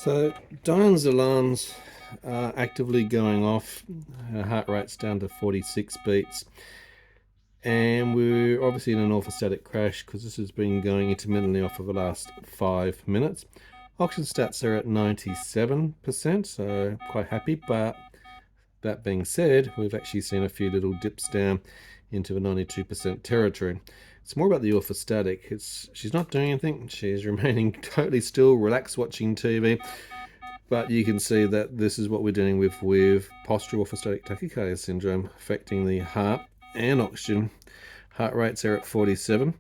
So Dyan's alarms are actively going off. Her heart rate's down to 46 beats. And we're obviously in an orthostatic crash because this has been going intermittently off for the last 5 minutes. Oxygen stats are at 97%, so quite happy. But that being said, we've actually seen a few little dips down into the 92% territory. It's more about the orthostatic. She's not doing anything. She's remaining totally still, relaxed, watching TV. But you can see that this is what we're dealing with postural orthostatic tachycardia syndrome, affecting the heart and oxygen. Heart rates are at 47.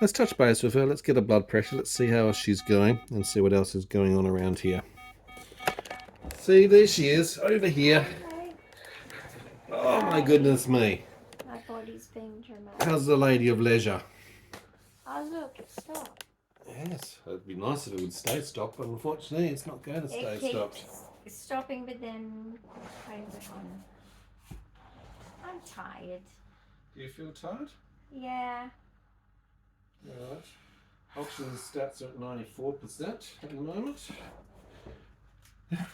Let's touch base with her. Let's get a blood pressure. Let's see how she's going and see what else is going on around here. See, there she is, over here. Oh my goodness me. My body's being dramatic. How's the lady of leisure? Oh look, it stopped. Yes, it'd be nice if it would stay stopped, but unfortunately it's not going to stay stopped. It's stopping, but then turns it on. I'm tired. Do you feel tired? Yeah. Alright. Oxygen stats are at 94% at the moment.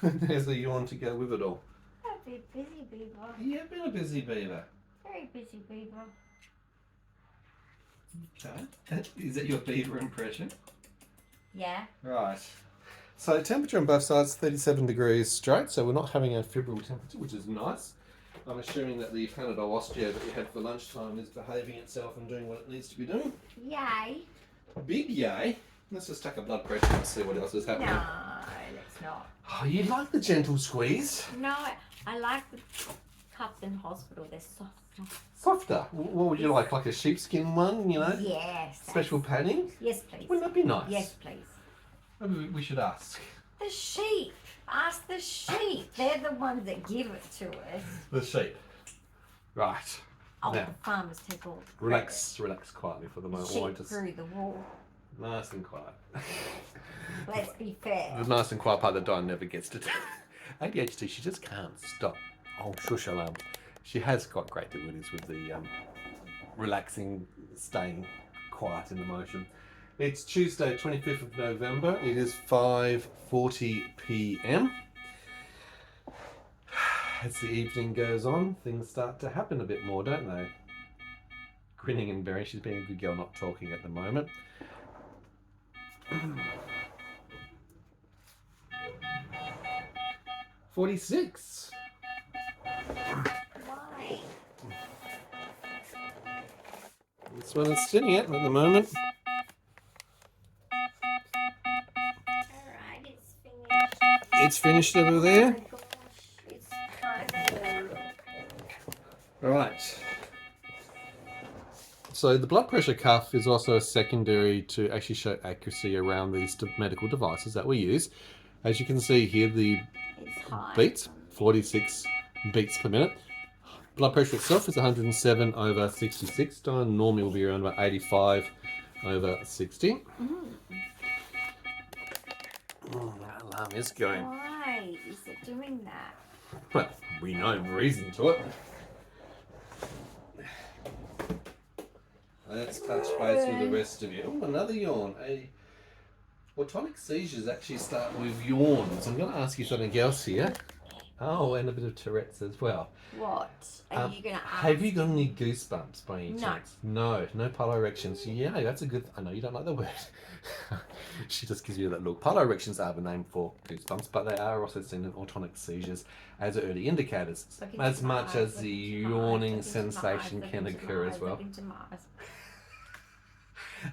There's a yawn to go with it all. I've been busy beaver. You have been a busy beaver. Very busy beaver. Okay. Is that your beaver impression? Yeah. Right. So temperature on both sides, 37 degrees straight, so we're not having a febrile temperature, which is nice. I'm assuming that the Panadol Osteo that we had for lunchtime is behaving itself and doing what it needs to be doing. Yay. Big yay. Let's just take a blood pressure and see what else is happening. No, let's not. Oh, you like the gentle squeeze? No, I like the cups in hospital. They're soft. Softer. What would you like a sheepskin one, you know? Yes. Special padding? Yes, please. Wouldn't that be nice? Yes, please. Maybe we should ask. The sheep. Ask the sheep. They're the ones that give it to us. The sheep. Right. Oh, now, the farmers take all the relax quietly for the moment. sheep through the wall. Nice and quiet. Let's be fair. The nice and quiet part that Dyan never gets to do. ADHD, she just can't stop. Oh, shush alarm. She has got great abilities with the relaxing, staying quiet in the motion. It's Tuesday, 25th of November. It is 5:40 p.m. As the evening goes on, things start to happen a bit more, don't they? Grinning and bearing. She's being a good girl, not talking at the moment. 46. Why? That's what it's sitting at the moment. Alright, it's finished. It's finished over there. Oh my gosh, it's kind of... Right. So the blood pressure cuff is also a secondary to actually show accuracy around these medical devices that we use. As you can see here, the beats, 46 beats per minute. Blood pressure itself is 107/66. Normally will be around about 85/60. Oh, that alarm is going. Why is it doing that? Well, we know the reason to it. Let's touch base with the rest of you. Oh, another yawn. Autonomic seizures actually start with yawns. I'm going to ask you something else here. Oh, and a bit of Tourette's as well. What are you going to ask? Have you got any goosebumps by any No. chance? No piloerections. Yeah, that's a good... I know you don't like the word. She just gives you that look. Piloerections are the name for goosebumps, but they are also seen in autonomic seizures as early indicators, as much as the yawning sensation can occur as well.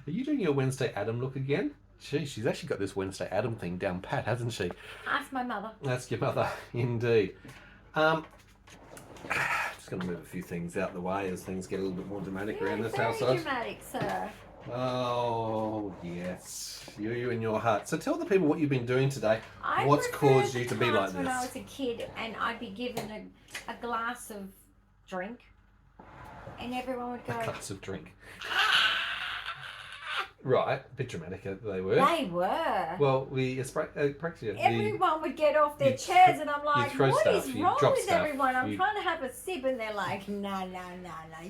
Are you doing your Wednesday Adam look again? Gee, she's actually got this Wednesday Adam thing down pat, hasn't she? Ask my mother. Ask your mother, indeed. Just going to move a few things out the way as things get a little bit more dramatic around this household. Very dramatic, sir. Oh, yes. You and your heart. So tell the people what you've been doing today. I What's caused you to be like when I this? was a kid and I'd be given a glass of drink and everyone would go... A glass of drink. Right, a bit dramatic they were. They were. Well, practically Everyone would get off their chairs, and I'm like, throw what stuff, is you wrong drop with stuff, everyone? I'm trying to have a sip, and they're like, no,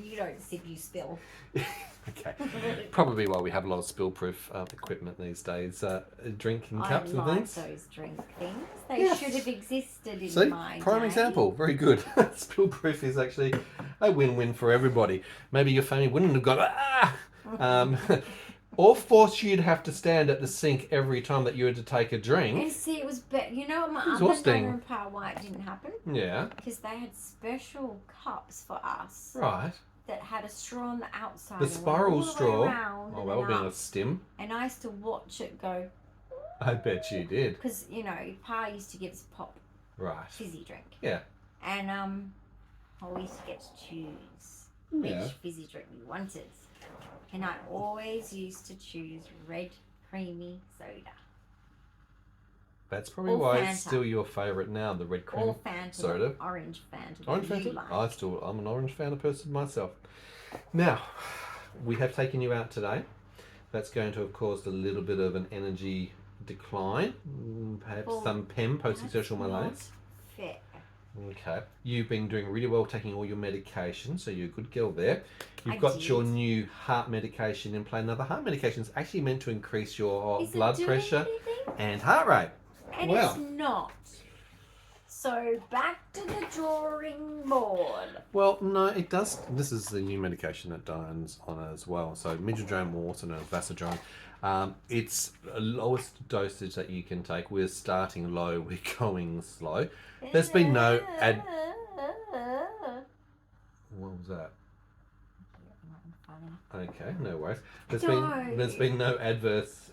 you don't sip, you spill. Okay. Probably why we have a lot of spill-proof equipment these days. Drinking cups and things. Those drink things. They should have existed in See? my Prime day. example. Very good. Spill-proof is actually a win-win for everybody. Maybe your family wouldn't have gone, or force you to have to stand at the sink every time that you had to take a drink. And see, it was better. You know, my Exhausting. other donor and why it didn't happen? Yeah. Because they had special cups for us. Right. That had a straw on the outside. The spiral straw. Oh, that would be a stim. And I used to watch it go. I bet you did. Because, you know, Pa used to give us pop. Right. Fizzy drink. Yeah. And I used to get to choose which fizzy drink we wanted. And I always used to choose red creamy soda. That's probably why it's still your favourite now, the red cream soda. Orange Fanta. Orange Fanta? Like. I'm an orange Fanta person myself. Now, we have taken you out today. That's going to have caused a little bit of an energy decline, perhaps some PEM, post-exertional malaise. Fair. Okay. You've been doing really well taking all your medication, so you're a good girl there. You've got your new heart medication in play. Now, the heart medication is actually meant to increase your blood pressure and heart rate. And it's not. So back to the drawing board. Well, no, it does. This is the new medication that Dyan's on as well. So Midodrine, also known as Vasodrine. It's the lowest dosage that you can take. We're starting low. We're going slow. There's been no What was that? Okay, no worries. There's been no adverse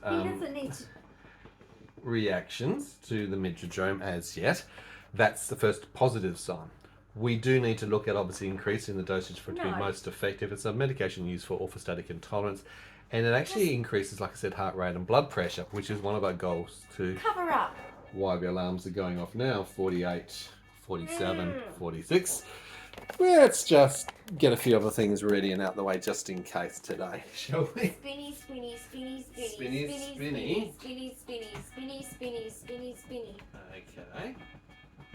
reactions to the Midodrine as yet. That's the first positive sign. We do need to look at obviously increasing the dosage for it to be most effective. It's a medication used for orthostatic intolerance, and it actually increases, like I said, heart rate and blood pressure, which is one of our goals to cover up. Why the alarms are going off now, 48, 47, 46. Let's just get a few other things ready and out the way just in case today, shall we? Spinny, spinny, spinny, spinny, Spinny, spinny, spinny. spinny, spinny, spinny, spinny, spinny, spinny. Okay.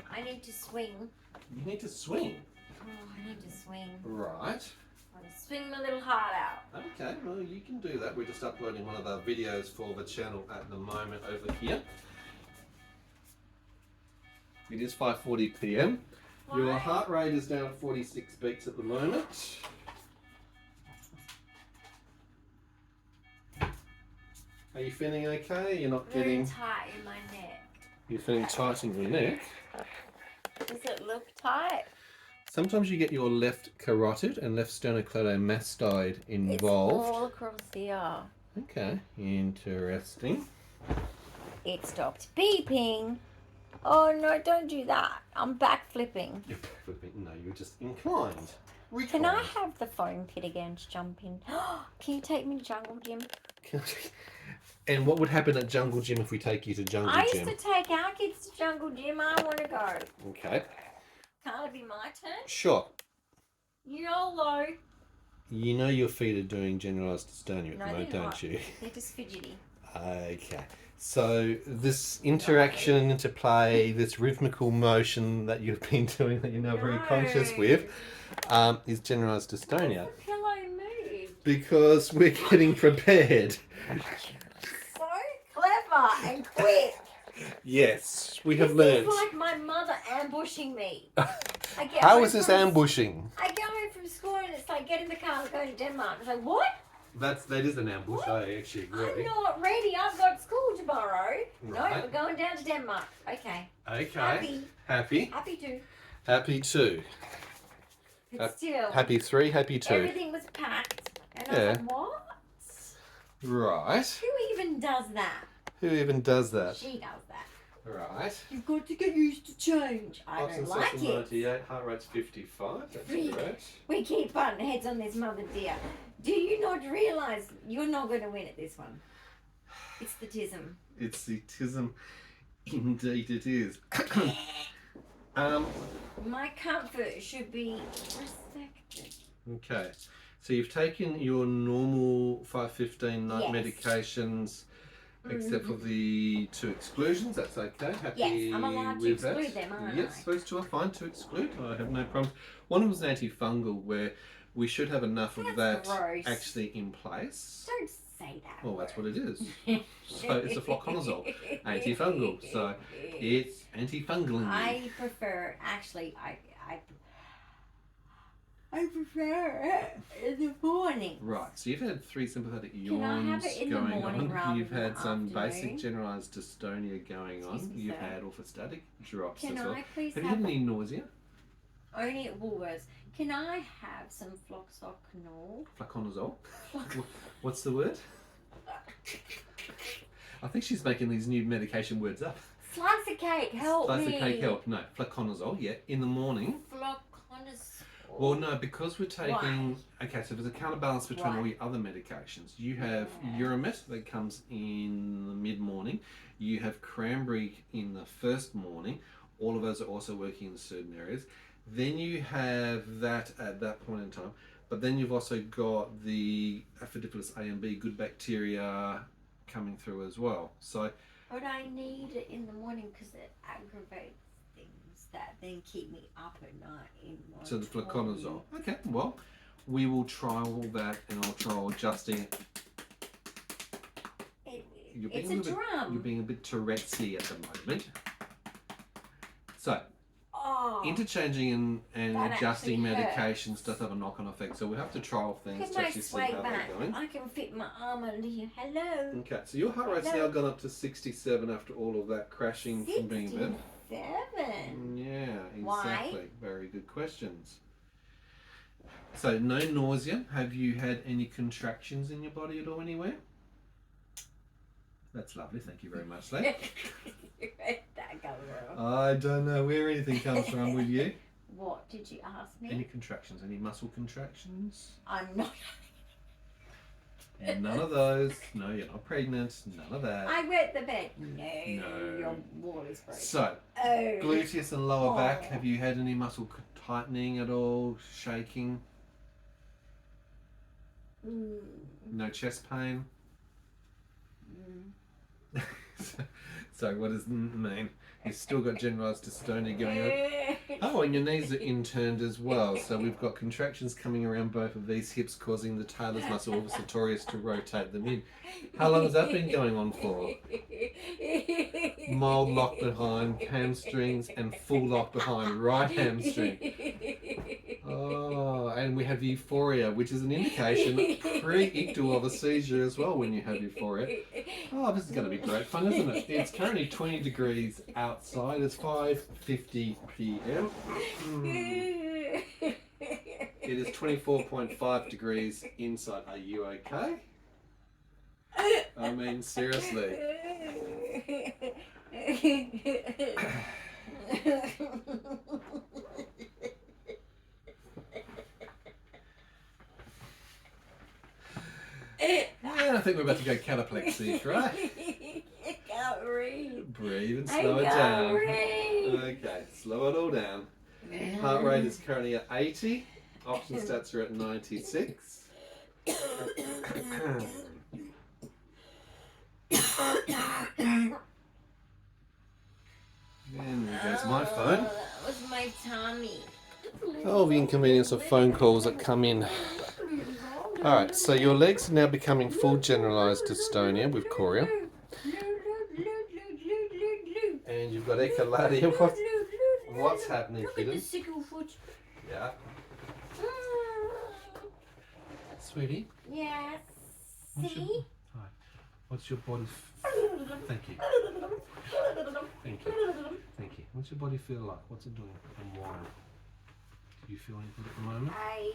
I need to swing. You need to swing. Oh, I need to swing. Right. I want to swing my little heart out. Okay, well you can do that. We're just uploading one of our videos for the channel at the moment over here. It is 5:40 p.m. Your heart rate is down at 46 beats at the moment. Are you feeling okay? You're not getting... Very tight in my neck. You're feeling tight in your neck? Does it look tight? Sometimes you get your left carotid and left sternocleidomastoid involved. It's all across here. Okay, interesting. It stopped beeping. Oh no, don't do that. I'm back flipping. You're backflipping. No, you're just inclined. Reclined. Can I have the foam pit again to jump in? Can you take me to Jungle Gym? And what would happen at Jungle Gym if we take you to Jungle Gym? I used to take our kids to Jungle Gym. I want to go. Okay. Can't it be my turn? Sure. YOLO. You know your feet are doing generalised dystonia at the moment, don't you? They're just fidgety. Okay. So this interaction, interplay, this rhythmical motion that you've been doing that you're now very conscious with is generalised dystonia. The pillow moved. Because we're getting prepared. So clever and quick. Yes, we have learned. It's like my mother ambushing me. How is this ambushing? I get home from school and it's like, get in the car, we're going to Denmark. It's like, what? That is an ambush, what? I actually agree. I'm not ready, I've got school tomorrow. Right. No, we're going down to Denmark. Okay. Okay. Happy? Happy too. Happy too. But still. Happy 3, happy 2. Everything was packed. And I was like, what? Right. Who even does that? Who even does that? She does that. Right. You've got to get used to change. I don't like it. 98, heart rate's 55. That's correct. We keep butting heads on this, mother dear. Do you not realise you're not going to win at this one? It's the tism. It's the tism. Indeed it is. My comfort should be respected. Okay. So you've taken your normal 515 night Yes. medications, except for the 2 exclusions. That's okay. Happy Yes, I'm allowed to with that? exclude them, aren't Yes, I? those 2 are fine to exclude. I have no problems. One of them was an antifungal, where we should have enough of that gross. actually in place. Don't say that. Well, that's what it is. So it's a fluconazole antifungal. So it's antifungaling. I prefer, actually, I prefer it in the morning. Right, so you've had 3 sympathetic Can I yawns have it in the going morning on. rather You've than had the some basic afternoon? generalised dystonia going on. Excuse me, You've sir. had orthostatic drops Can as well. I please Have you have had any nausea? only at Woolworths? Can I have some floxocanol? Fluconazole? What's the word? I think she's making these new medication words up. Slice of cake, help Slice me. of cake help. No, fluconazole, yeah, in the morning. Fluconazole. Well, no, because we're taking... Okay, so there's a counterbalance between all your other medications. You have Urimet that comes in the mid-morning. You have cranberry in the first morning. All of those are also working in certain areas. Then you have that at that point in time. But then you've also got the Aphidipilus A and B, good bacteria, coming through as well. So... But I need it in the morning because it aggravates things that then keep me up at night in my So the fluconazole. Okay, well, we will try all that and I'll try adjusting it. It's a drum. You're being a bit Tourette-y at the moment. So, interchanging and that adjusting actually medications does have a knock-on effect. So we have to trial things Because to my actually see sway how back, they're going. I can fit my arm under here. Hello. Okay, so your heart rate's now gone up to 67 after all of that crashing from being in bed. 67. Yeah, exactly. Why? Very good questions. So, no nausea. Have you had any contractions in your body at all anywhere? That's lovely. Thank you very much, Lee. That go wrong. I don't know where anything comes from with you. What did you ask me? Any contractions? Any muscle contractions? I'm not. None of those. No, you're not pregnant. None of that. I wet the bed. No. No. Your wall is broken. So, gluteus and lower back. Have you had any muscle tightening at all? Shaking? No chest pain? So what does it mean? You've still got generalised dystonia going on. Oh, and your knees are inturned as well. So we've got contractions coming around both of these hips, causing the Taylor's muscle orbis sartorius to rotate them in. How long has that been going on for? Mild lock behind hamstrings and full lock behind right hamstring. Oh, and we have euphoria, which is an indication pre-ictal of a seizure as well when you have euphoria. Oh, this is going to be great fun, isn't it? It's currently 20 degrees outside. It's 5:50 p.m. It is 24.5 degrees inside. Are you okay? I mean, seriously. Yeah, I think we're about to go cataplexy, right? I can't read. Breathe and slow it down. Read. Okay, slow it all down. Heart rate is currently at 80. Oxygen stats are at 96. And there goes my phone. That was my tummy. Oh, the inconvenience of phone calls that come in. Alright, so your legs are now becoming full generalised dystonia with chorea. And you've got echolalia. What's happening, Look at the kiddo? sickle foot. Yeah. Sweetie? Yes. What's your, See? hi. What's your body... Thank you. Thank you. Thank you. What's your body feel like? What's it doing and why? Do you feel anything at the moment? I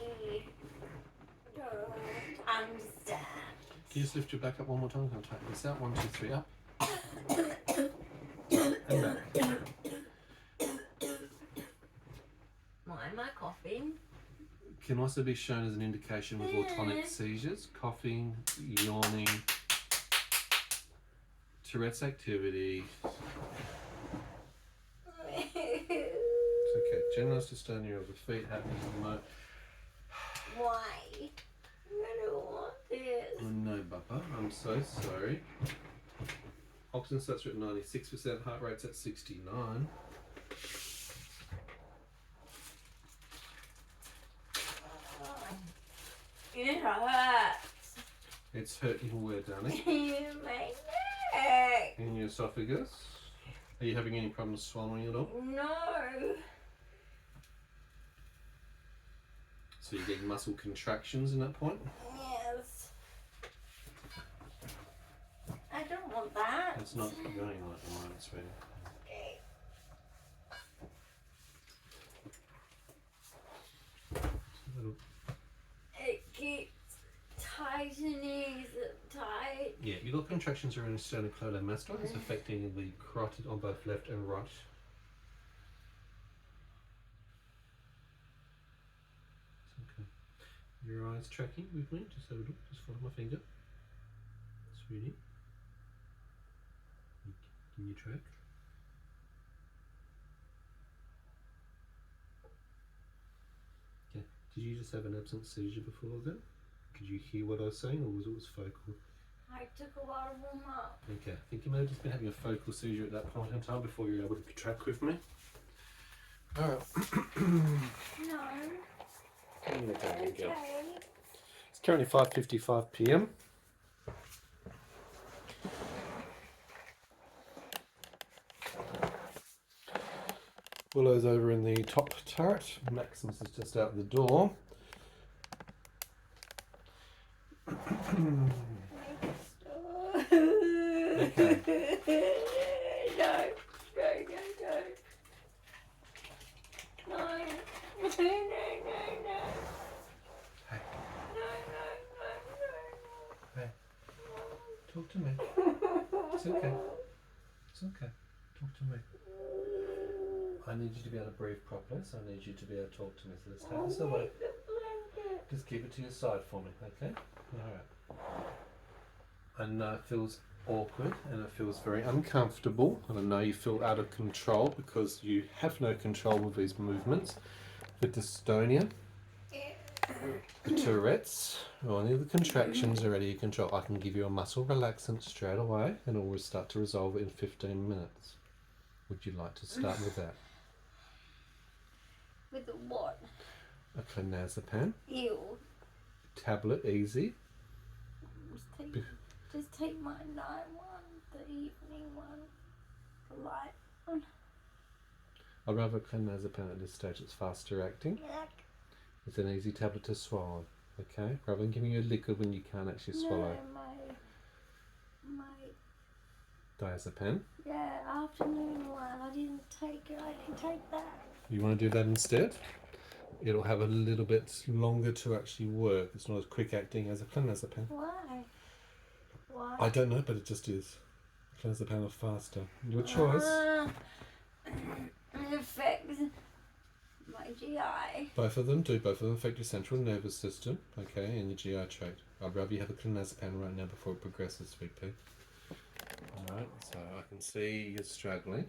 don't understand. Can you just lift your back up one more time? I'll tighten this out. 1, 2, 3, up. And back. Why am I coughing? Can also be shown as an indication with autonomic seizures, coughing, yawning, Tourette's activity. It's okay. Generalised dystonia of the feet happening at the moment. Why? No, Bubba. I'm so sorry. Oxygen starts at 96%, heart rate's at 69. It hurts. It's hurting where, darling? In my neck. In your esophagus? Are you having any problems swallowing at all? No. So you're getting muscle contractions in that point? Yes. I don't want that. It's not going like the moment, sweetie. Okay. It keeps tightening. Is it tight? Yeah, your little contractions are in sternocleidomastoid. Affecting the carotid on both left and right. Okay. Your eyes tracking with me? Just have a look. Just follow my finger. Sweetie. Can you track? Okay. Did you just have an absent seizure before that? Could you hear what I was saying, or was it focal? I took a lot of them up. Okay, I think you may have just been having a focal seizure at that point in time before you were able to track with me. Alright. No. Okay. Okay. It's currently 5:55 p.m. Willow's over in the top turret. Maximus is just out the door. Okay. No. No. No. Hey, No. hey, talk to me. It's okay. It's okay. Talk to me. I need you to be able to breathe properly, so I need you to be able to talk to me. So let's take this away. Just keep it to your side for me, okay? Alright. I know it feels awkward and it feels very uncomfortable, and I know you feel out of control because you have no control with these movements. The dystonia, the Tourette's, or any of the contractions are out of your control. I can give you a muscle relaxant straight away and it will start to resolve in 15 minutes. Would you like to start with that? With what? A clonazepam. Ew. Tablet, easy. Just take my night one, the evening one, the light one. I'd rather clonazepam at this stage. It's faster acting. Yuck. It's an easy tablet to swallow. Okay? Rather than giving you a liquid when you can't actually swallow. No, my Diazepam. yeah, afternoon one. I didn't take it. I can take that. You want to do that instead? It'll have a little bit longer to actually work. It's not as quick acting as a clonazepam. Why? Why? I don't know, but it just is. Clonazepam are faster. Your choice. It affects my GI. Both of them do. Both of them affect your central nervous system, okay, and your GI tract. I'd rather you have a clonazepam right now before it progresses, sweet pea. Alright, so I can see you're struggling.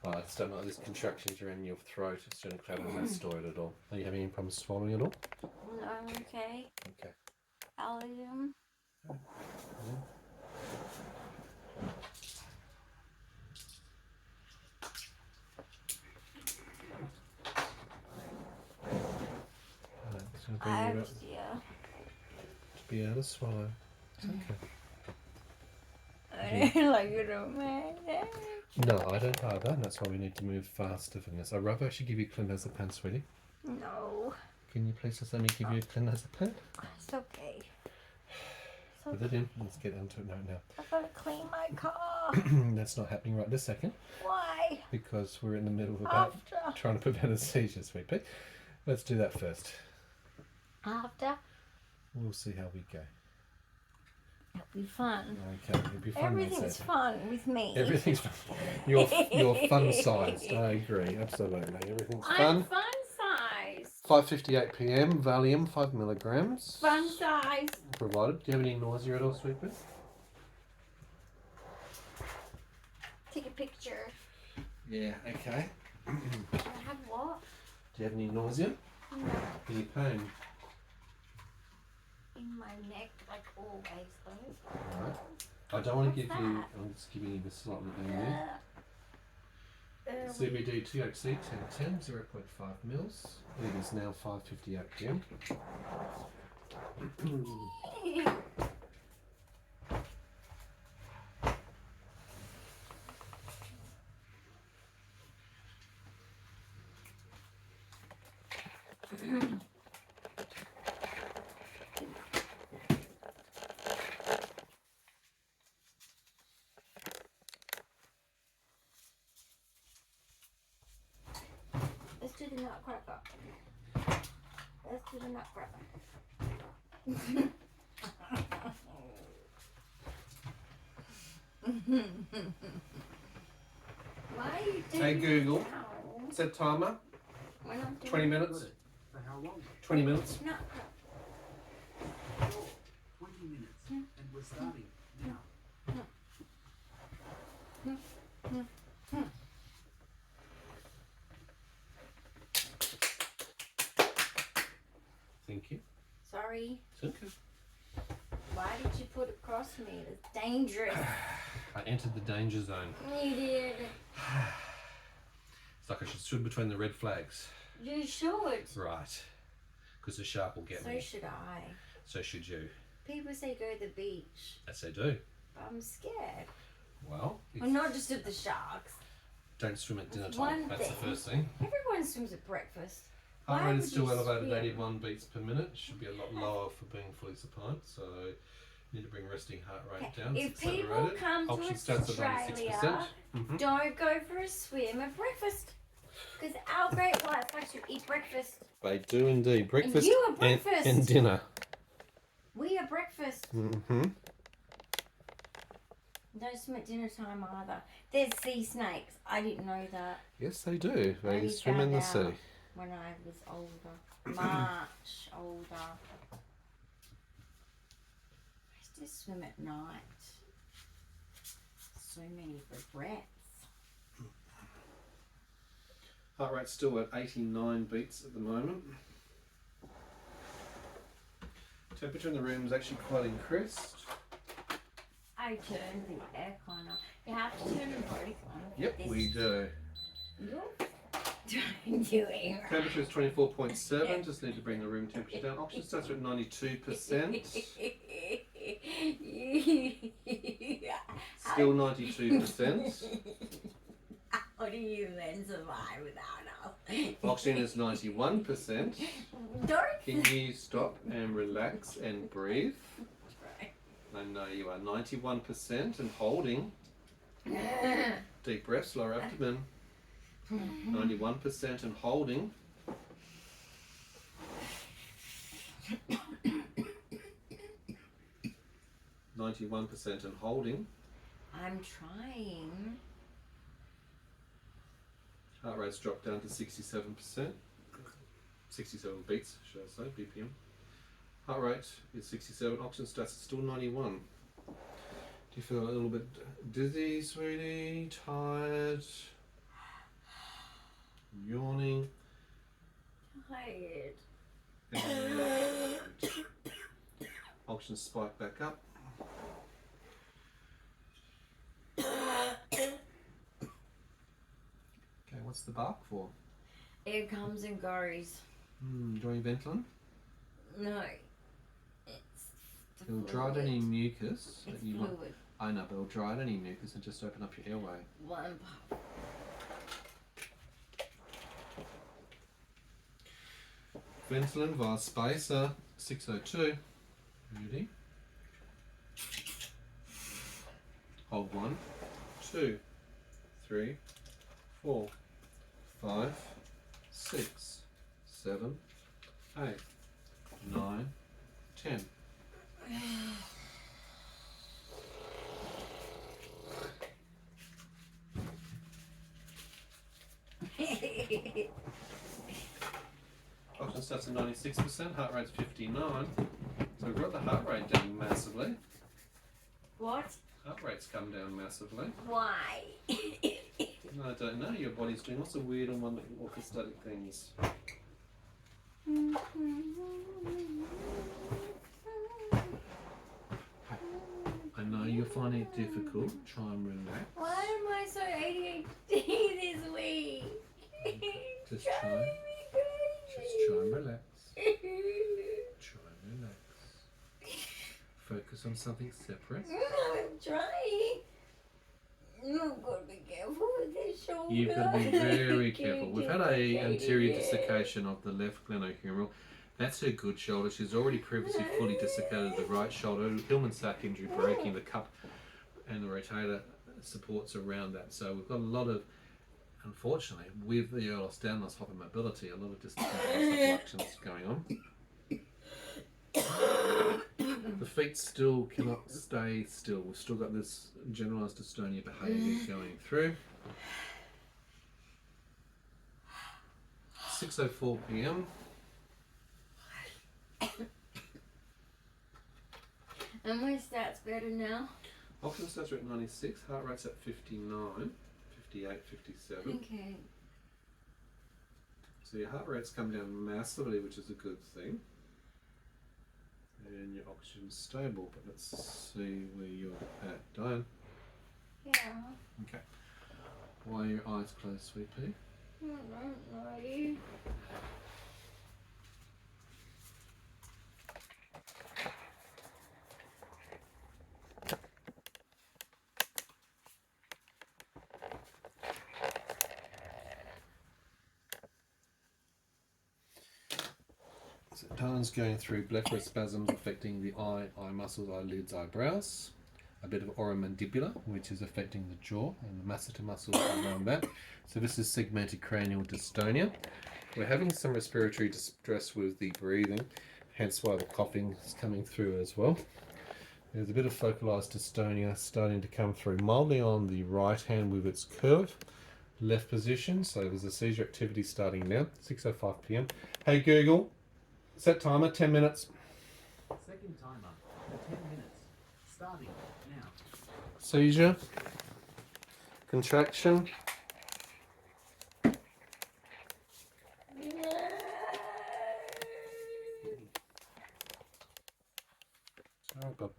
It's don't like there's contractions around your throat. It's sternocleidomastoid at all. Are you having any problems swallowing at all? No, okay. Okay. Autism. It's going to bring you up to be able to swallow. It's okay. I don't like it on my neck. No, I don't either, and that's why we need to move faster than this. I'd rather actually give you clonazepam, sweetie. No. Can you please just let me give you a clonazepam? It's okay. Put it in. Let's get into it now. I've got to clean my car. That's not happening right this second. Why? Because we're in the middle of trying to prevent a seizure, sweet pea. Let's do that first. After? We'll see how we go. It'll be fun. Okay, it'll be fun. Everything's fun with me. Everything's fun. You're fun-sized. I agree, absolutely. Everything's fun. I'm fun-sized. 5:58 p.m. Valium, 5 milligrams. Fun-sized. Provided. Do you have any nausea at all, sweet pea? Take a picture. Yeah. Okay. I have what? Do you have any nausea? No. Any pain? In my my neck like always though. Alright. I don't want to give What's you, that? I'm just giving you the slightly earlier. CBD THC 1010, 0.5 mils. It is now 5:58 p.m. Let's do the nutcracker. Let's do the nutcracker. Why are you doing Hey Google, now? set timer, We're not doing 20 minutes. For how long? 20 minutes. nutcracker. 20 minutes. And we're starting now. Thank you. Sorry. It's okay. Why did you put it across me? It's dangerous. I entered the danger zone. You did. It's like I should swim between the red flags. You should. Right. Because the shark will get So me. should I. So should you. People say go to the beach, Yes, they do. but I'm scared. Well, Well, not just of the sharks. don't swim at dinner That's time. one That's the thing. first thing. Everyone swims at breakfast. Heart Why rate would is still you elevated at swim? 81 beats per minute. Should be a lot lower for being fully supine. So you need to bring resting heart rate Okay, down. if It's people accelerated. come to Oxygen stats at Australia, 96%. Mhm. don't go for a swim at breakfast. Because our great white flags should eat breakfast. They do indeed. Breakfast, you are breakfast. and dinner. We are breakfast. Mm-hmm. Don't swim at dinner time either. There's sea snakes. I didn't know that. Yes, they do. They Only swim in found the sea. out when I was older. Much older. I used to swim at night. So many regrets. Heart rate's still at 89 beats at the moment. Temperature in the room is actually quite increased. I turned the aircon on. You have to turn them both on. Yep, This- we do. You're doing right. Temperature is 24.7. Just need to bring the room temperature down. Oxygen stats are at 92%. Still 92%. How do you then survive without us? Oxygen is 91%. Don't. Can you stop and relax and breathe? I know you are 91% and holding. Deep breaths, lower abdomen. 91% and holding. %, and holding. I'm trying. Heart rate's dropped down to 67%. 67 beats, should I say, BPM. Heart rate is 67, oxygen stats is still 91. Do you feel a little bit dizzy, sweetie? Tired? Yawning? Tired. And oxygen spike back up. Okay, what's the bark for? It comes and goes. Do you want Ventolin? No. It's the It'll dry out any mucus It's that you want. fluid. I know, but it'll dry out any mucus and just open up your airway. One puff. Ventolin via spacer 602. Ready? Hold 1, 2, 3, 4, 5, 6, 7, 8, 9, 10. Oxygen stats at 96%, heart rate's 59. So we've got the heart rate down massively. What? Heart rate's come down massively. Why? I don't know, your body's doing lots of weird and wonderful orthostatic things. finding it difficult, try and relax. Why am I so ADHD this week? Just try and relax. Try and relax. Focus on something separate. I'm trying. I've got to be careful with this shoulder. You've got to be very careful. We've had a anterior desiccation of the left glenohumeral. That's her good shoulder. She's already previously fully desiccated the right shoulder. Hillman sac injury breaking the cup and the rotator supports around that. So we've got a lot of, unfortunately, with the early downloss hypermobility, a lot of dislocations subluxations going on. The feet still cannot stay still. We've still got this generalised dystonia behaviour going through. 6:04 p.m. And my stats better now? Oxygen stats are at 96, heart rate's at 59, 58, 57. Okay. So your heart rate's come down massively, which is a good thing. And your oxygen's stable, but let's see where you're at. Dyan? Yeah. Okay. Why are your eyes closed, sweet pea? I don't know. So Dyan's going through blepharospasms affecting the eye muscles, eyelids, eyebrows. A bit of oromandibular, which is affecting the jaw and the masseter muscles around that. So this is segmented cranial dystonia. We're having some respiratory distress with the breathing, hence why the coughing is coming through as well. There's a bit of focalized dystonia starting to come through, mildly on the right hand with its curve, left position. So there's a seizure activity starting now, 6:05 p.m. Hey Google, set timer, 10 minutes. Second timer for 10 minutes. Starting now. Seizure, contraction, oh God.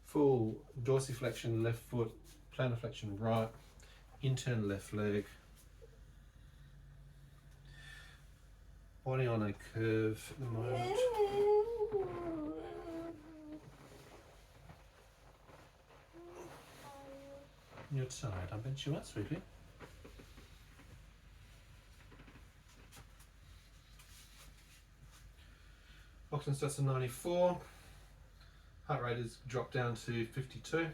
Full dorsiflexion left foot, plantar flexion right, internal left leg, body on a curve at the moment. You're tired, I bet you are, sweetie. Oxygen stats are 94. Heart rate has dropped down to 52,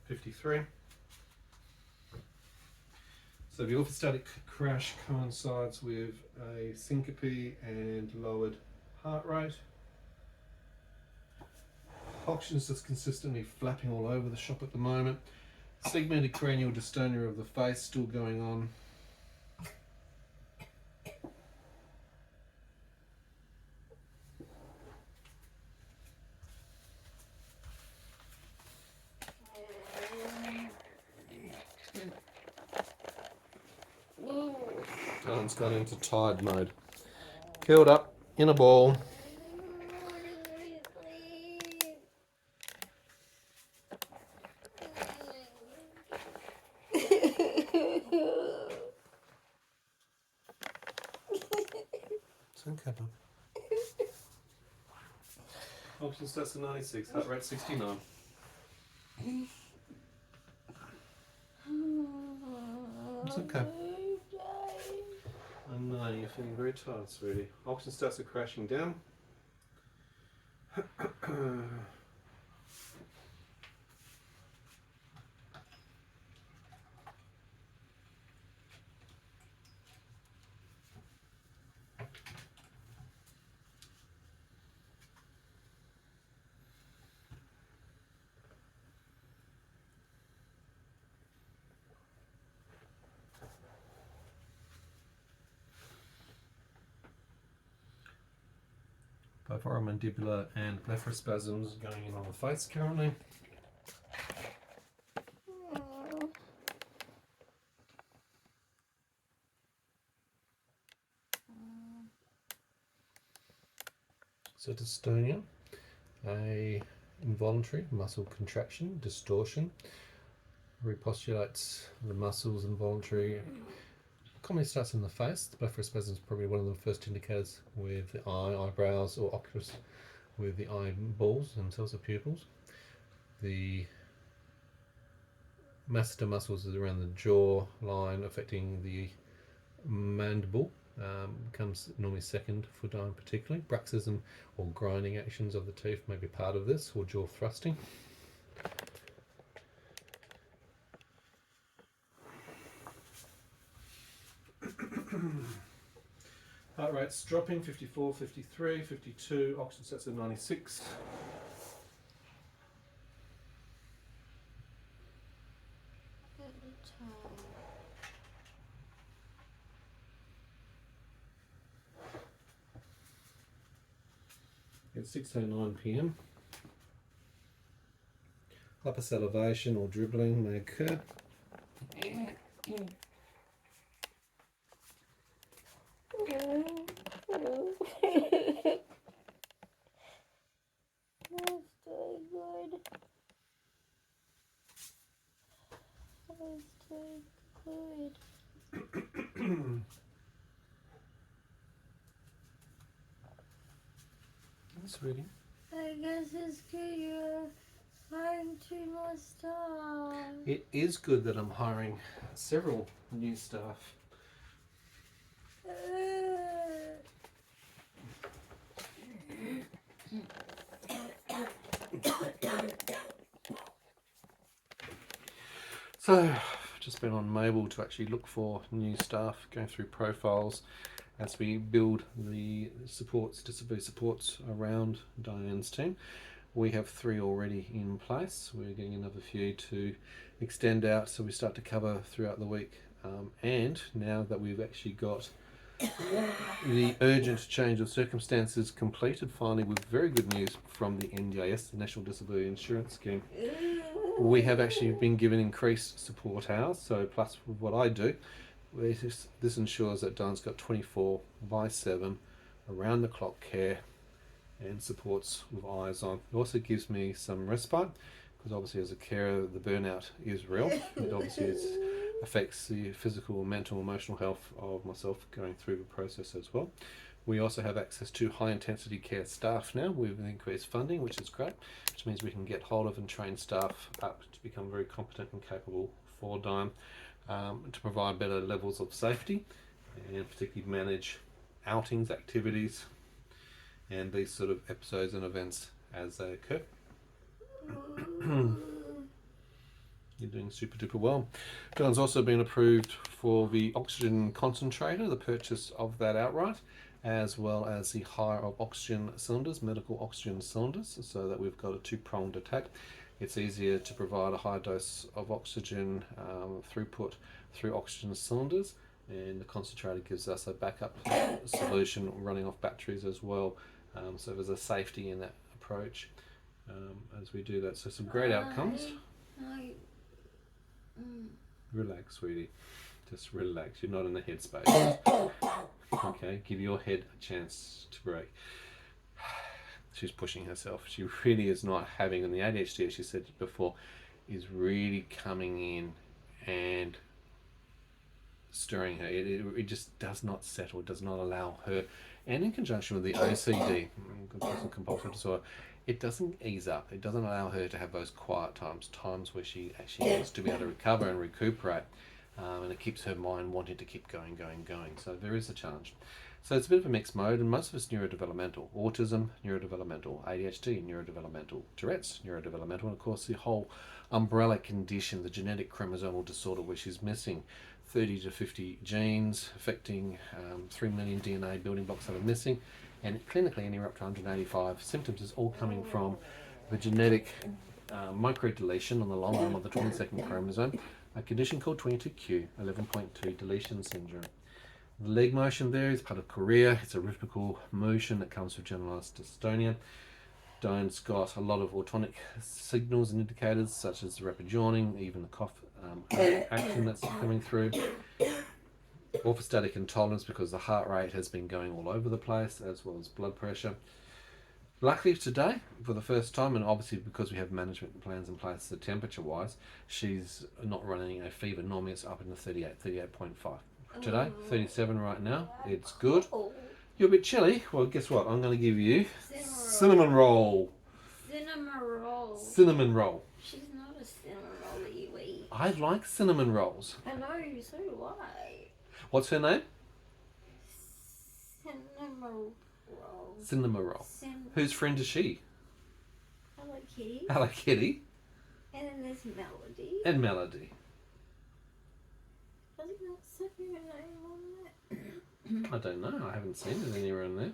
53. So the orthostatic crash coincides with a syncope and lowered heart rate. Oxygen's just consistently flapping all over the shop at the moment. Segmented cranial dystonia of the face still going on. Dan's gone into tired mode. Curled up in a ball. It's okay, Bob. Oxygen stats at 96, heart rate 69. It's okay. I know, you're feeling very tired, sweetie. Oxygen stats are crashing down. Both oromandibular and blepharospasms going in on the face currently. So dystonia, a involuntary muscle contraction, distortion, repostulates the muscles involuntary. Commonly starts in the face. The blepharospasm is probably one of the first indicators with the eye, eyebrows, or oculus with the eyeballs themselves, the pupils. The masseter muscles is around the jaw line, affecting the mandible. Comes normally second for Dyan particularly. Bruxism or grinding actions of the teeth may be part of this, or jaw thrusting. Heart rate's dropping, 54, 53, 52, oxygen sets at 96. It's 6:09 p.m. Hypersalivation or dribbling may occur. Sweetie. I guess it's good you're hiring 2 more staff. It is good that I'm hiring several new staff. So, I've just been on Mabel to actually look for new staff, going through profiles as we build the supports, disability supports around Dyan's team. We have 3 already in place. We're getting another few to extend out, so we start to cover throughout the week. And now that we've actually got the urgent change of circumstances completed, finally, with very good news from the NDIS, the National Disability Insurance Scheme, we have actually been given increased support hours. So plus with what I do, this ensures that Dyan's got 24/7 around the clock care and supports with eyes on. It also gives me some respite, because obviously as a carer the burnout is real. It obviously affects the physical, mental, emotional health of myself going through the process as well. We also have access to high intensity care staff now with increased funding, which is great, which means we can get hold of and train staff up to become very competent and capable for Dyan, to provide better levels of safety and particularly manage outings, activities, and these sort of episodes and events as they occur. You're doing super duper well. Dyan's also been approved for the oxygen concentrator, the purchase of that outright, as well as the hire of oxygen cylinders, medical oxygen cylinders, so that we've got a 2-pronged attack. It's easier to provide a high dose of oxygen throughput through oxygen cylinders, and the concentrator gives us a backup solution running off batteries as well. So there's a safety in that approach as we do that. So some great outcomes. Relax, sweetie. Just relax. You're not in the headspace. Okay, give your head a chance to break. She's pushing herself. She really is not having, and the ADHD, as she said before, is really coming in and stirring her. It just does not settle. It does not allow her, and in conjunction with the OCD, compulsive disorder, it doesn't ease up. It doesn't allow her to have those quiet times where she actually needs to be able to recover and recuperate, and it keeps her mind wanting to keep going. So there is a challenge. So it's a bit of a mixed mode, and most of it's neurodevelopmental. Autism, neurodevelopmental. ADHD, neurodevelopmental. Tourette's, neurodevelopmental. And of course the whole umbrella condition, the genetic chromosomal disorder, where she's missing 30 to 50 genes affecting 3 million DNA building blocks that are missing, and clinically anywhere up to 185 symptoms is all coming from the genetic microdeletion on the long arm of the 22nd chromosome, a condition called 22q, 11.2 deletion syndrome. The leg motion there is part of chorea. It's a rhythmical motion that comes from generalized dystonia. Dyan's got a lot of autonomic signals and indicators, such as the rapid yawning, even the cough action that's coming through. Orthostatic intolerance, because the heart rate has been going all over the place, as well as blood pressure. Luckily today, for the first time, and obviously because we have management plans in place, the temperature-wise, she's not running a fever. Normally it's up in the 38.5. Today, 37 right now. It's good. You're a bit chilly. Well, guess what? I'm going to give you cinnamon roll. Cinnamon roll. Cinnamon roll. She's not a cinnamon roll that you eat. I like cinnamon rolls. I know, so do I. What's her name? Cinnamon roll. Cinnamon roll. Whose friend is she? Hello Kitty. Hello Kitty. And then there's Melody. And Melody. Does it not say your name on that? I don't know. I haven't seen it anywhere in there.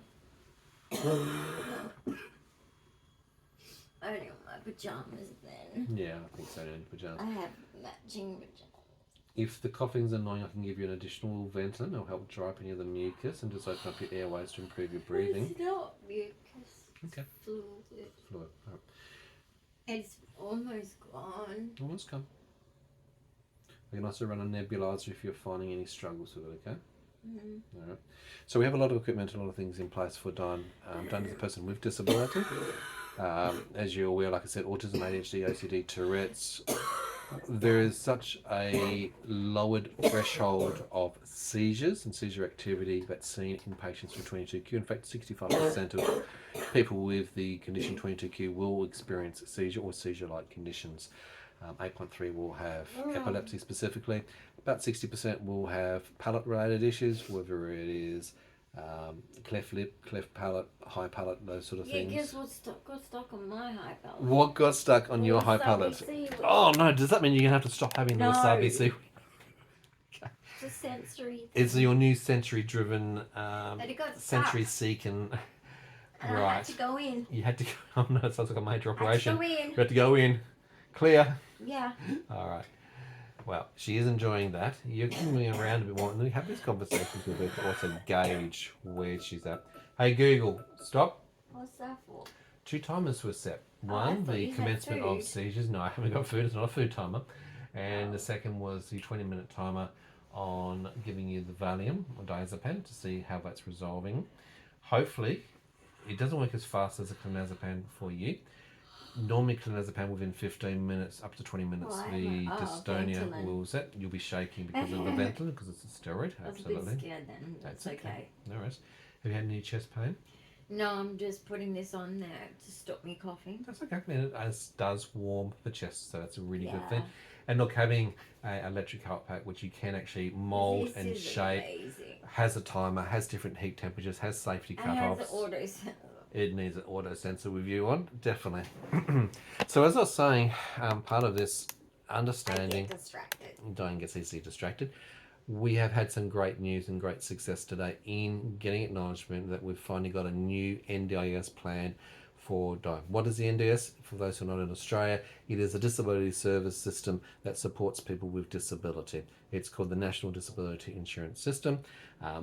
Only on my pajamas then. Yeah, I think so. In pajamas. I have matching pajamas. If the coughing's annoying, I can give you an additional Ventolin. It'll help dry up any of the mucus and just open up your airways to improve your breathing. It's not mucus. Okay. Fluid. Fluid. All right. It's almost gone. Almost come. We can also run a nebulizer if you're finding any struggles with it, okay? Mm-hmm. All right. So we have a lot of equipment and a lot of things in place for Dyan. Dyan is a person with disability. As you're aware, like I said, autism, ADHD, OCD, Tourette's. There is such a lowered threshold of seizures and seizure activity that's seen in patients with 22q. In fact, 65% of people with the condition 22q will experience seizure or seizure-like conditions. 8.3 will have epilepsy specifically. About 60% will have palate-related issues, whether it is cleft lip, cleft palate, high palate, those sort of things. Yeah, guess what got stuck on my high palate? What got stuck on your high palate? Seaweed. Oh no, does that mean you're going to have to stop having the wasabi seaweed? Okay. It's a sensory. It's your new sensory-driven, But it got stuck. sensory-seeking. And I had to go in. You had to go. Oh no, it sounds like a major I had to operation. go in. You had to go in. Clear. Yeah. All right. Well, she is enjoying that. You're coming around a bit more, and we have these conversations with her to also gauge where she's at. Hey Google, stop. What's that for? 2 timers were set. I One, thought the you had commencement food. of seizures. No, I haven't got food. It's not a food timer. And the second was the 20-minute timer on giving you the Valium or diazepam to see how that's resolving. Hopefully, it doesn't work as fast as a clonazepam for you. Normally clonazepam within 15 minutes, up to 20 minutes, the dystonia Ventolin. will set. You'll be shaking because of the Ventolin, because it's a steroid. I was Absolutely. a bit scared then. That's okay. No worries. Have you had any chest pain? No, I'm just putting this on there to stop me coughing. That's okay. And it does warm the chest, so that's a really good Yeah. thing. And look, having an electric heart pack, which you can actually mould This and is shape, amazing. has a timer, has different heat temperatures, has safety And has the cut-offs. auto sensor. It needs an auto sensor with you on, definitely. So as I was saying, part of this I understanding, get distracted. Dyan gets easily distracted. We have had some great news and great success today in getting acknowledgement that we've finally got a new NDIS plan for Dyan. What is the NDIS? For those who are not in Australia, it is a disability service system that supports people with disability. It's called the National Disability Insurance System.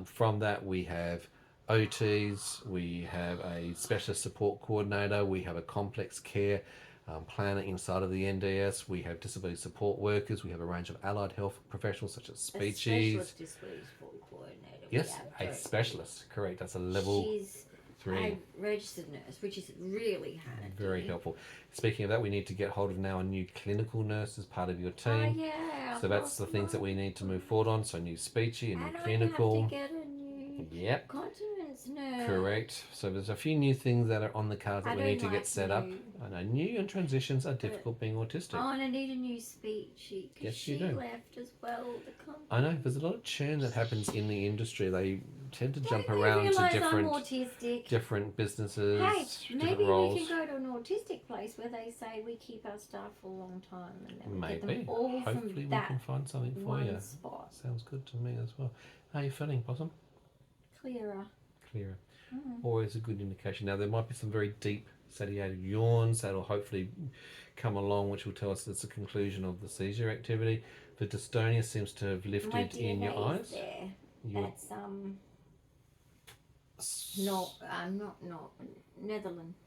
From that, we have OTs, we have a specialist support coordinator, we have a complex care planner inside of the NDS, we have disability support workers, we have a range of allied health professionals such as A speeches. specialist disability support coordinator. Yes, we a have, specialist, correct. That's a level She's 3. a registered nurse, which is really handy. Very helpful. Speaking of that, we need to get hold of now a new clinical nurse as part of your team. Oh, yeah. So that's the things that we need to move forward on. So new speechy, a new And clinical. I have to get a new Yep. continence nurse. Correct. So there's a few new things that are on the cards that I we don't need to like get set up. new. I know new and transitions are difficult being autistic. Oh, and I need a new speechy because Yes, you she do. left as well. The company. I know there's a lot of churn that happens in the industry. They tend to jump Don't they around to realise different I'm autistic? different businesses, Hey, different maybe roles. we can go to an autistic place where they say we keep our staff for a long time and then we get Maybe. them all Hopefully from we that can find something for one you. spot. Sounds good to me as well. How are you feeling, Possum? Clearer. Clearer. Mm. Always a good indication. Now there might be some very deep satiated yawns that'll hopefully come along, which will tell us it's the conclusion of the seizure activity. The dystonia seems to have My lifted in your DNA is eyes. there. Your- That's not Netherlands.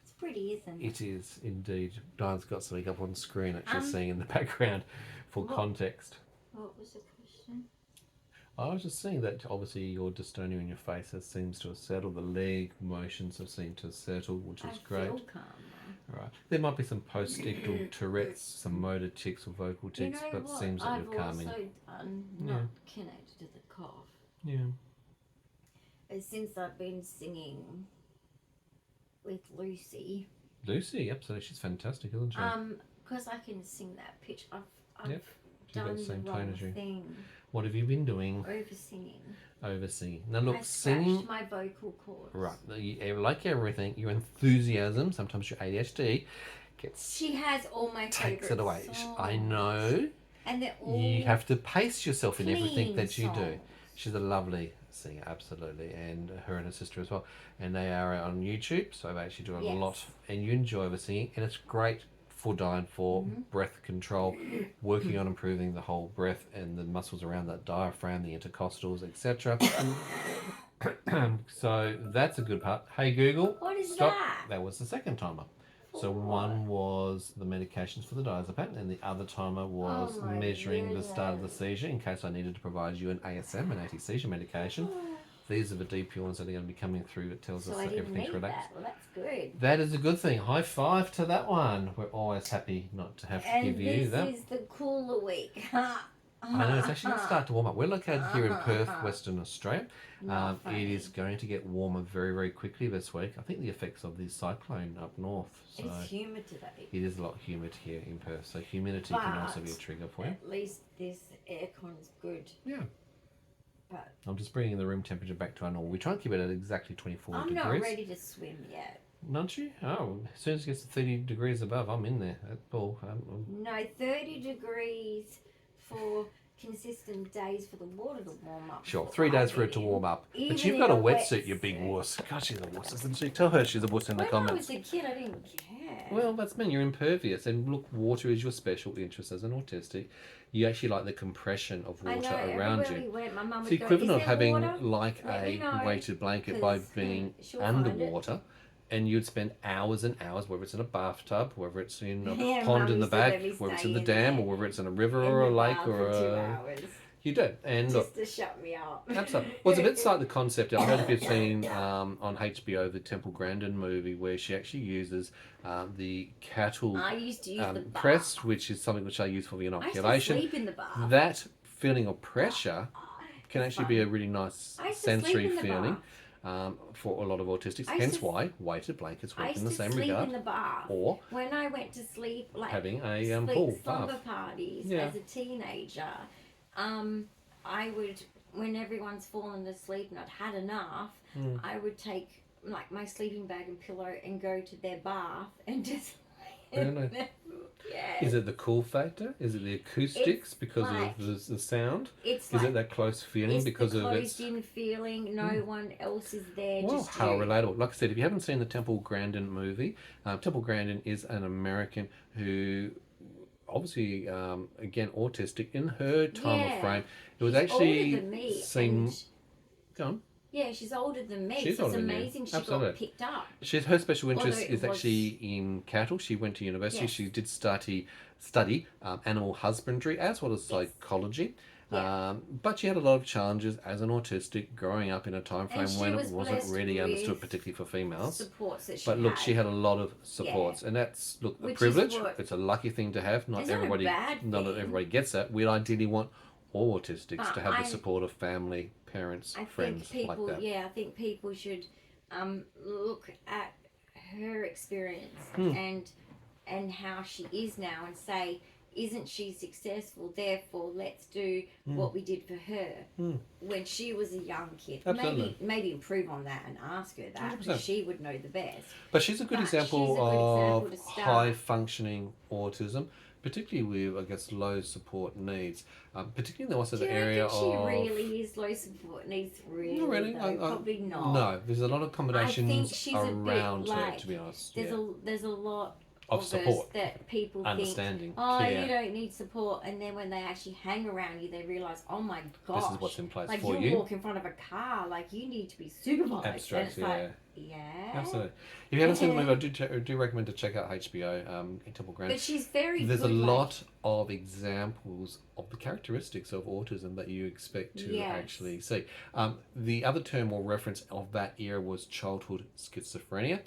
It's pretty, isn't it? It is indeed. Diane's got something up on screen actually seeing in the background for what- context. What was the question? I was just seeing that obviously your dystonia in your face seems to have settled. The leg motions have seemed to have settled, which is great. I feel calmer. Right. There might be some post-ictal Tourette's, some motor tics or vocal tics, but seems that I've you're calming. also done, not connected to the cough, Yeah. since I've been singing with Lucy. Lucy, absolutely, she's fantastic, isn't she? Because I can sing that pitch. I've Yep. She's got done the same the tone wrong as you. thing. What have you been doing? Over singing. Over singing. Now look, I singing. scratched my vocal cords. Right. Like everything, your enthusiasm, sometimes your ADHD, She has all my takes favourite it away. songs. I know. And they're all You have to pace yourself in everything clean that you do. songs. She's a lovely singer, absolutely, and her and her sister as well. And they are on YouTube, so they actually do a lot. And you enjoy the singing, and it's great for Dyan for breath control, working on improving the whole breath and the muscles around that diaphragm, the intercostals, etc. So that's a good part. Hey Google, What is stop. that? That was the second timer. So one was the medications for the diazepam, and the other timer was Oh my measuring the start of the goodness. seizure in case I needed to provide you an ASM, an anti-seizure medication. These are the deep ones that are going to be coming through that tells So us I that didn't everything's need relaxed. that. Well, that's good. That is a good thing. High five to that one. We're always happy not to have to give you that. And this is the cooler week. I know, it's actually going to start to warm up. We're located here in Perth, Western Australia. Not It funny. is going to get warmer very, very quickly this week. I think the effects of this cyclone up north. So It's humid today. it is a lot humid here in Perth. So humidity can also be a But trigger for you. at least this aircon's good. Yeah. But I'm just bringing the room temperature back to our normal. We try and keep it at exactly 24 I'm degrees. not ready to swim yet. Not you? Oh, as soon as it gets to 30 degrees above, I'm in there. That's all. No, 30 degrees for consistent days for the water to warm up. Sure, before 3 days I for it get to in. warm up. But Even you've in got a a wetsuit, you big wetsuit. wuss. God, she's a wuss, isn't she? Tell her she's a wuss in the When comments. I was a kid, I didn't care. Well, that's mean you're impervious. And look, water is your special interest as an autistic. You actually like the compression of I water know, around everywhere you. we went, my mum It's would the go, equivalent "Is of there having water?" like Let me a know, weighted blanket by 'cause being she'll find it. underwater. And you'd spend hours and hours, whether it's in a bathtub, whether it's in a Yeah, pond Mum in the used to let back, me whether it's stay in the in dam, there or whether it's in a river in or a the lake bath or for 2 a... hours. You do. And look, Just to shut me up. absolutely. Well, it's a bit like the concept. I don't know if you've seen on HBO the Temple Grandin movie where she actually uses the cattle I used to use the bath. press, which is something which I use for the I used to inoculation. sleep in the bath. That feeling of pressure can It's actually be fun. a really nice I used to sleep sensory in the feeling bath. for a lot of autistics. I used Hence to- why weighted blankets I work used in the to same sleep regard. in the bath. Or When I went to sleep, like having a sleep pool slumber bath. parties Yeah. as a teenager, I would, when everyone's fallen asleep and I'd had enough, I would take like my sleeping bag and pillow and go to their bath and just. Really? Yeah. Is it the cool factor? Is it the acoustics because like- of the sound? It's Is like it that close feeling it's because the of its... closed-in feeling. No one else is there. Well, just how you. relatable. Like I said, if you haven't seen the Temple Grandin movie, Temple Grandin is an American who obviously, again, autistic in her time of Yeah. frame. It was She's actually older than me, seen... and Go on. yeah, she's older than me. She's So older it's than you. amazing she Absolutely. got picked up. Her special interest Although it is was- actually in cattle. She went to university. Yes. She did study animal husbandry as well as psychology. Yeah. But she had a lot of challenges as an autistic growing up in a time frame And she when it was wasn't blessed really understood, with particularly for females. Supports that she But look, had. she had a lot of supports, and that's a Which is privilege. what- It's a lucky thing to have. Not It's not a everybody, bad not thing. everybody gets that. We ideally want all autistics to have the I- support of family, parents, I friends think people, like that. I think people should look at her experience Hmm. and how she is now and say, isn't she successful? Therefore, let's do what we did for her when she was a young kid. Absolutely. Maybe improve on that and ask her that 100%. because she would know the best. But she's a good But example she's a good of example to start. high functioning autism, particularly with, I guess, low support needs, particularly in also Do the you area reckon she of... really is low support needs? Really? Not really. Though? Probably not. No, there's a lot of I think accommodations she's a bit around her, like- to be honest. There's Yeah. there's a lot Of us support. that people Understanding, think, oh, care. you don't need support, and then when they actually hang around you, they realise, oh my gosh, This is what's in place like for you you. walk in front of a car, like you need to be supervised. Abstract, and it's like, Yeah. Absolutely. If you haven't seen the movie, I do recommend to check out HBO, Temple Grandin. But she's very There's good. a lot of examples of the characteristics of autism that you expect to actually see. The other term or reference of that era was childhood schizophrenia.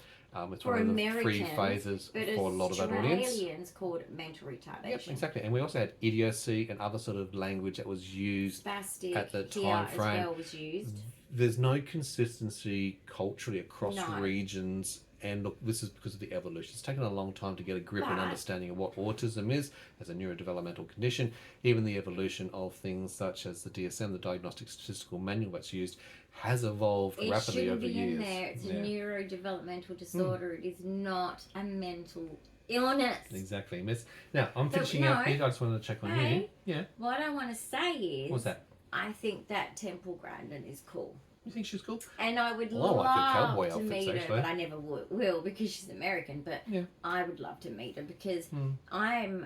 It's for one of the Americans, three phases but for a lot of that audience. Australians called mental retardation. Yep, exactly. And we also had idiocy and other sort of language that was used Spastic at the time here frame. as well was used. There's no consistency culturally across No. regions, and look, this is because of the evolution. It's taken a long time to get a grip and But- understanding of what autism is as a neurodevelopmental condition. Even the evolution of things such as the DSM, the Diagnostic Statistical Manual that's used, has evolved It rapidly shouldn't over be years. in there. It's Yeah. a neurodevelopmental disorder. It is not a mental illness. Exactly, Miss. Now, I'm So, finishing no. out here. I just wanted to check on you. Hey. Yeah. What I want to say is, What's that? I think that Temple Grandin is cool. You think she's cool? And I would I love like her cowboy to outfits, meet her, actually. but I never will because she's American. But Yeah. I would love to meet her because I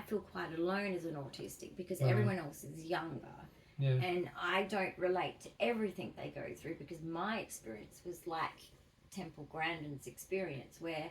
feel quite alone as an autistic because everyone else is younger. Yeah. And I don't relate to everything they go through because my experience was like Temple Grandin's experience where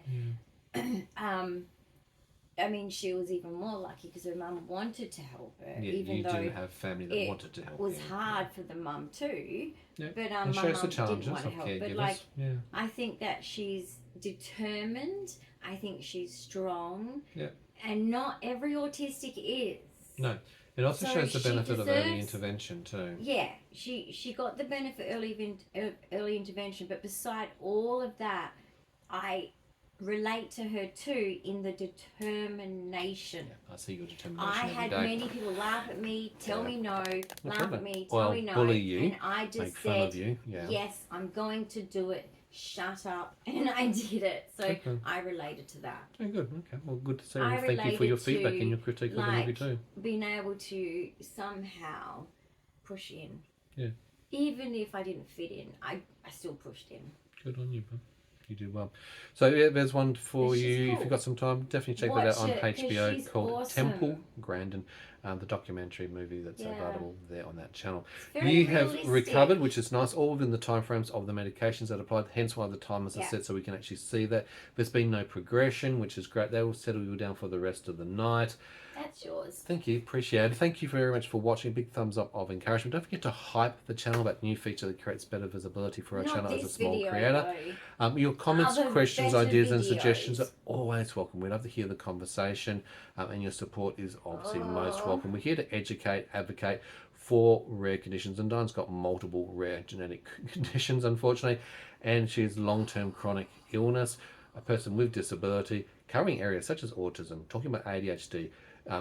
I mean, she was even more lucky because her mum wanted to help her, Yeah, even you though didn't have family that it wanted to help. was you. hard for the mum too. Yeah. But It my shows mum the didn't challenges want to of help. caregivers. But like, yeah. I think that she's determined. I think she's strong. Yeah. And not every autistic is. No. It also So shows the she benefit of early deserves- intervention too. Yeah, she got the benefit early intervention, but beside all of that, I relate to her too in the determination. Yeah, I see your determination I every had day. many people laugh at me, tell me no, laugh problem. at me, tell Well, me no, bully you, and I make just fun said, of you. Yeah. yes, I'm going to do it. Shut up, and I did it. So Okay. I related to that. Oh, good. Okay. Well, good to see. I Well, thank you for your related feedback to, and your critique of the movie too. Being able to somehow push in. Yeah. Even if I didn't fit in, I still pushed in. Good on you, bud. You did well. So yeah, there's one for She's you. If cool. you've got some time, definitely check that Watch out on it, 'cause HBO she's called awesome. Temple Grandin, the documentary movie that's Yeah. available there on that channel. Very You have realistic. recovered, which is nice, all within the time frames of the medications that applied, hence why the timers are Yeah. set so we can actually see that. There's been no progression, which is great. They will settle you down for the rest of the night. That's yours. Thank you, appreciate it. Thank you very much for watching. Big thumbs up of encouragement. Don't forget to hype the channel, that new feature that creates better visibility for our Not channel as a this small video, creator. though. Your comments, Other questions, better ideas and videos. suggestions are always welcome. We love to hear the conversation, and your support is obviously most welcome. We're here to educate, advocate for rare conditions, and Dyan's got multiple rare genetic conditions, unfortunately, and she's long-term chronic illness, a person with disability, covering areas such as autism, talking about ADHD,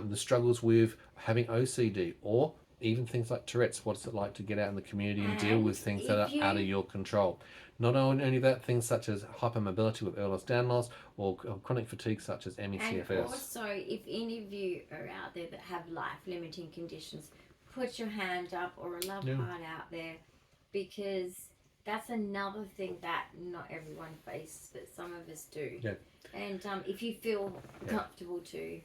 the struggles with having OCD, or even things like Tourette's. What's it like to get out in the community and deal with things that are out of your control? Not only that, things such as hypermobility with Ehlers Danlos, or chronic fatigue such as And ME/CFS. also, if any of you are out there that have life-limiting conditions, put your hand up or a love heart out there, because that's another thing that not everyone faces, but some of us do. Yeah. And if you feel comfortable to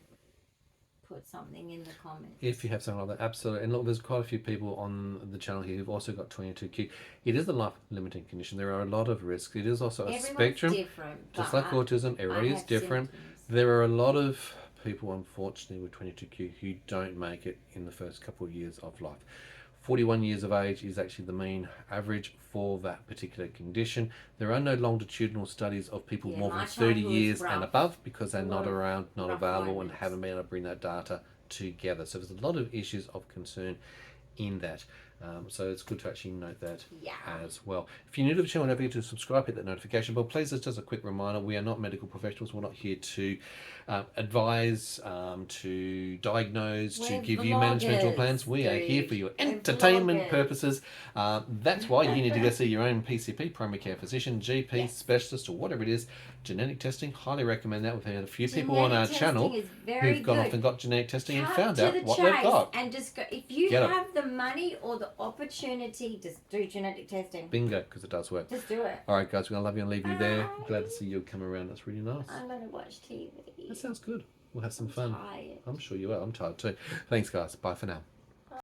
put something in the comments. If you have something like that, absolutely. And look, there's quite a few people on the channel here who've also got 22q. It is a life-limiting condition. There are a lot of risks. It is also a Everyone's spectrum. different, Just but like autism, everybody I is have different. symptoms. There are a lot of people, unfortunately, with 22q who don't make it in the first couple of years of life. 41 years of age is actually the mean average for that particular condition. There are no longitudinal studies of people Yeah, more my than 30 childhood was years rough. and above, because they're A not lot of around, not rough available, and moments. haven't been able to bring that data together. So there's a lot of issues of concern in that. So it's good to actually note that as well. If you're new to the channel, don't forget to subscribe, hit that notification bell. Please, it's just a quick reminder, we are not medical professionals. We're not here to advise, to diagnose, to We're give you managemental vloggers, plans. We are here for your We're entertainment vloggers. purposes. That's why you need to go see your own PCP, primary care physician, GP, specialist, or whatever it is. Genetic testing, highly recommend that. We've had a few people on our Genetic channel testing is very who've gone off good. and got genetic testing and Cut found to out the what they've chase got. and just go. If you Get 'em. have the money or the opportunity, just do genetic testing. Bingo, because it does work. Just do it. All right, guys, we're going to love you and leave you there. Glad to see you come around. That's really nice. I'm gonna watch TV. That sounds good. We'll have some fun. Tired. I'm sure you are. I'm tired too. Thanks, guys. Bye for now.